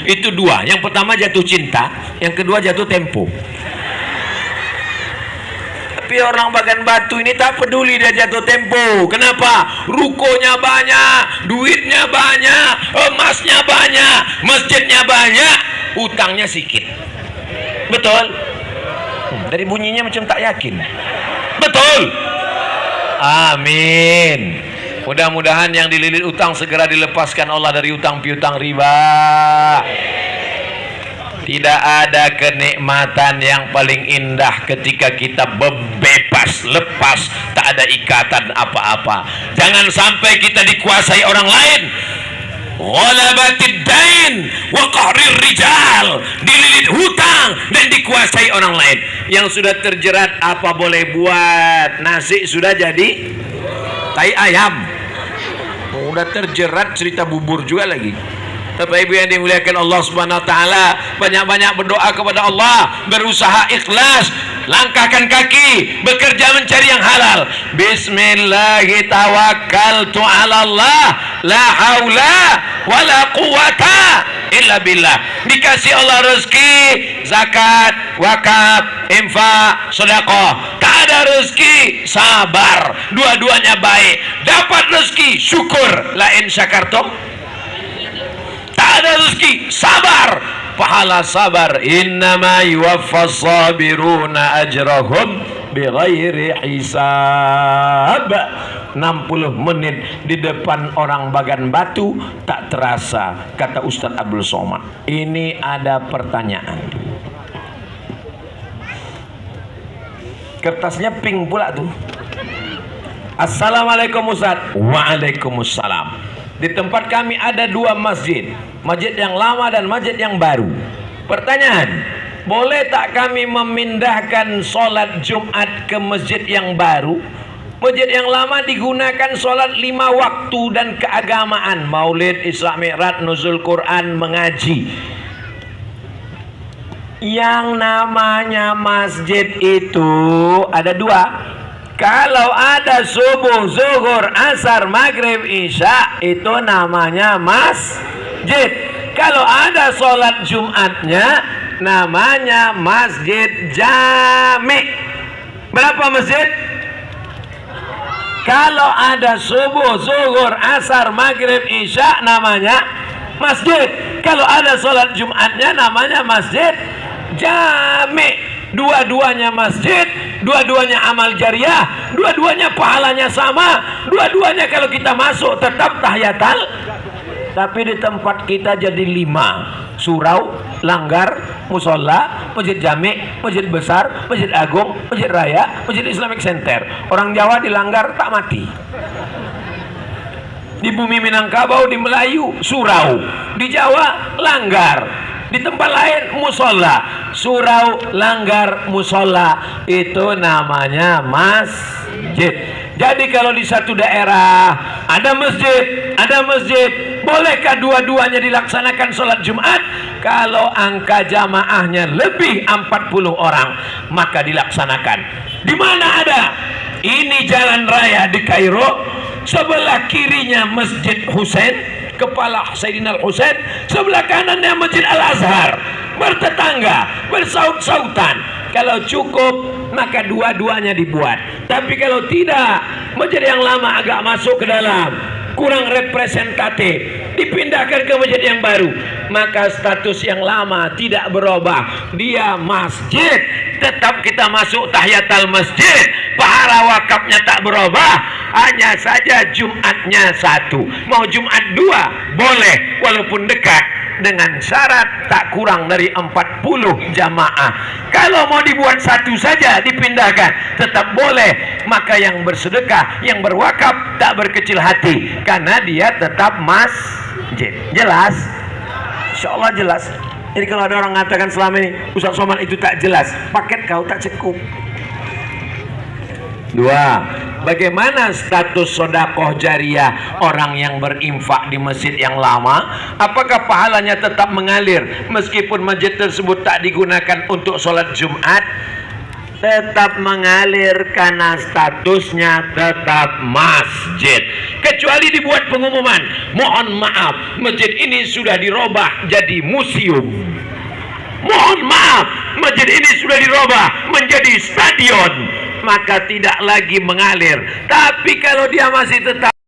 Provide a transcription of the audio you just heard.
Itu dua. Yang pertama jatuh cinta, yang kedua jatuh tempo. Tapi orang Bagan Batu ini tak peduli dia jatuh tempo. Kenapa? Rukonya banyak, duitnya banyak, emasnya banyak, masjidnya banyak, utangnya sedikit. Betul? Dari bunyinya macam tak yakin. Betul? Amin. Mudah-mudahan yang dililit utang segera dilepaskan Allah dari utang piutang riba. Tidak ada kenikmatan yang paling indah ketika kita bebas, lepas, tak ada ikatan apa-apa. Jangan sampai kita dikuasai orang lain. Ghalabatid dain wa qahrir rijal, dililit hutang dan dikuasai orang lain. Yang sudah terjerat apa boleh buat? Nasi sudah jadi tai ayam. Udah terjerat cerita bubur juga lagi. Bapak Ibu yang dimuliakan Allah Subhanahu wa taala, banyak-banyak berdoa kepada Allah, berusaha ikhlas, langkahkan kaki, bekerja mencari yang halal. Bismillahi tawakkaltu 'ala Allah, la haula wala quwata illa billah. Dikasih Allah rezeki, zakat, wakaf, infak, sedekah. Tak ada rezeki, sabar. Dua-duanya baik. Dapat rezeki, syukur. La in syakartum, ada rezeki, sabar, pahala sabar. Innama yuwaffas sabiruna ajrahum bighairi hisab. 60 menit di depan orang Bagan Batu tak terasa, kata Ustaz Abdul Somad. Ini ada pertanyaan. Kertasnya pink pula tuh. Assalamualaikum Ustaz. Waalaikumsalam. Di tempat kami ada 2 masjid, masjid yang lama dan masjid yang baru. Pertanyaan, boleh tak kami memindahkan sholat Jumat ke masjid yang baru? Masjid yang lama digunakan sholat 5 waktu dan keagamaan, maulid, Isra Mi'raj, nuzul Quran, mengaji. Yang namanya masjid itu ada 2. Kalau ada subuh, zuhur, asar, maghrib, isya, itu namanya masjid. Kalau ada sholat Jumatnya, namanya masjid jami. Berapa masjid? Kalau ada subuh, zuhur, asar, maghrib, isya, namanya masjid. Kalau ada sholat Jumatnya, namanya masjid jami. Dua-duanya masjid, dua-duanya amal jariah, dua-duanya pahalanya sama, dua-duanya kalau kita masuk tetap tahiyatul. Tapi di tempat kita jadi 5: surau, langgar, musola, masjid jami, masjid besar, masjid agung, masjid raya, masjid Islamic Center. Orang Jawa di langgar tak mati. Di bumi Minangkabau, di Melayu surau, di Jawa langgar, di tempat lain musola. Surau, langgar, musola, itu namanya masjid. Jadi kalau di satu daerah ada masjid, bolehkah dua-duanya dilaksanakan sholat Jumat? Kalau angka jamaahnya lebih 40 orang, maka dilaksanakan. Di mana ada? Ini jalan raya di Kairo, sebelah kirinya Masjid Husain, kepala Sayyidina Husain, sebelah kanannya Masjid Al-Azhar, bertetangga, bersaut-sautan. Kalau cukup, maka dua-duanya dibuat. Tapi kalau tidak, masjid yang lama agak masuk ke dalam, kurang representatif, dipindahkan ke masjid yang baru, maka status yang lama tidak berubah, dia masjid. Tetap kita masuk tahiyatul masjid, pahala wakafnya tak berubah, hanya saja Jumatnya 1. Mau Jumat 2 boleh, walaupun dekat, dengan syarat tak kurang dari 40 jamaah. Kalau mau dibuat 1 saja dipindahkan, tetap boleh. Maka yang bersedekah, yang berwakaf, tak berkecil hati, karena dia tetap masjid. Jelas? Insya Allah jelas. Jadi kalau ada orang mengatakan selama ini Ustaz Somad itu tak jelas, paket kau tak cukup. 2. Bagaimana status sodakoh jariah orang yang berinfak di masjid yang lama? Apakah pahalanya tetap mengalir meskipun masjid tersebut tak digunakan untuk sholat Jumat? tetap mengalir karena statusnya tetap masjid. Kecuali dibuat pengumuman, mohon maaf, masjid ini sudah dirubah jadi museum. Mohon maaf, masjid ini sudah dirubah menjadi stadion, maka tidak lagi mengalir. Tapi kalau dia masih tetap